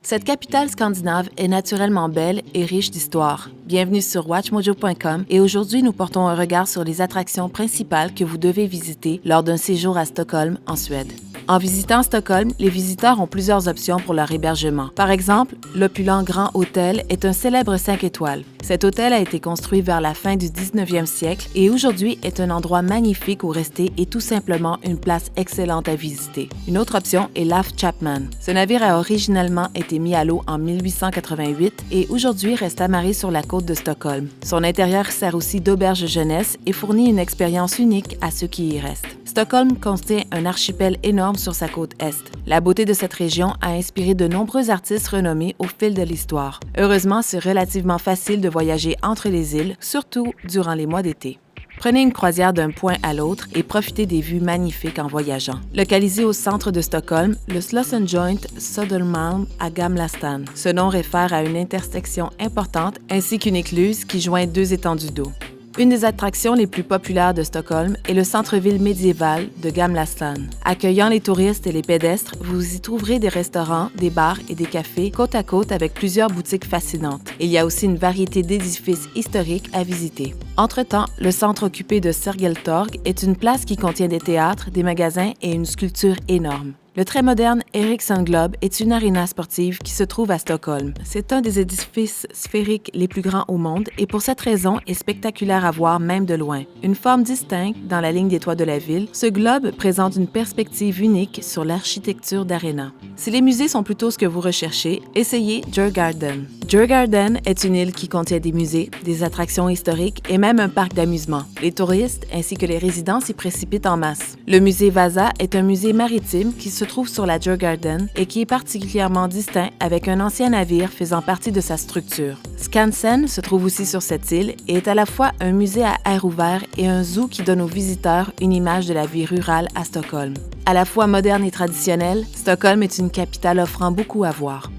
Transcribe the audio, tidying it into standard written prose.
Cette capitale scandinave est naturellement belle et riche d'histoire. Bienvenue sur WatchMojo.com et aujourd'hui nous portons un regard sur les attractions principales que vous devez visiter lors d'un séjour à Stockholm, en Suède. En visitant Stockholm, les visiteurs ont plusieurs options pour leur hébergement. Par exemple, l'opulent Grand Hôtel est un célèbre 5 étoiles. Cet hôtel a été construit vers la fin du 19e siècle et aujourd'hui est un endroit magnifique où rester et tout simplement une place excellente à visiter. Une autre option est l'Af Chapman. Ce navire a originellement été mis à l'eau en 1888 et aujourd'hui reste amarré sur la côte de Stockholm. Son intérieur sert aussi d'auberge jeunesse et fournit une expérience unique à ceux qui y restent. Stockholm contient un archipel énorme sur sa côte est. La beauté de cette région a inspiré de nombreux artistes renommés au fil de l'histoire. Heureusement, c'est relativement facile de voyager entre les îles, surtout durant les mois d'été. Prenez une croisière d'un point à l'autre et profitez des vues magnifiques en voyageant. Localisé au centre de Stockholm, le Slösenjoint Södermalm à Gamla stan. Ce nom réfère à une intersection importante ainsi qu'une écluse qui joint deux étendues d'eau. Une des attractions les plus populaires de Stockholm est le centre-ville médiéval de Gamla stan. Accueillant les touristes et les pédestres, vous y trouverez des restaurants, des bars et des cafés côte à côte avec plusieurs boutiques fascinantes. Il y a aussi une variété d'édifices historiques à visiter. Entre-temps, le centre occupé de Sergels Torg est une place qui contient des théâtres, des magasins et une sculpture énorme. Le très moderne Ericsson Globe est une aréna sportive qui se trouve à Stockholm. C'est un des édifices sphériques les plus grands au monde et pour cette raison est spectaculaire à voir même de loin. Une forme distincte dans la ligne des toits de la ville, ce globe présente une perspective unique sur l'architecture d'aréna. Si les musées sont plutôt ce que vous recherchez, essayez Djurgården. Djurgården est une île qui contient des musées, des attractions historiques et même un parc d'amusement. Les touristes ainsi que les résidents s'y précipitent en masse. Le musée Vasa est un musée maritime qui se trouve sur la Djurgården et qui est particulièrement distinct avec un ancien navire faisant partie de sa structure. Skansen se trouve aussi sur cette île et est à la fois un musée à air ouvert et un zoo qui donne aux visiteurs une image de la vie rurale à Stockholm. À la fois moderne et traditionnelle, Stockholm est une capitale offrant beaucoup à voir.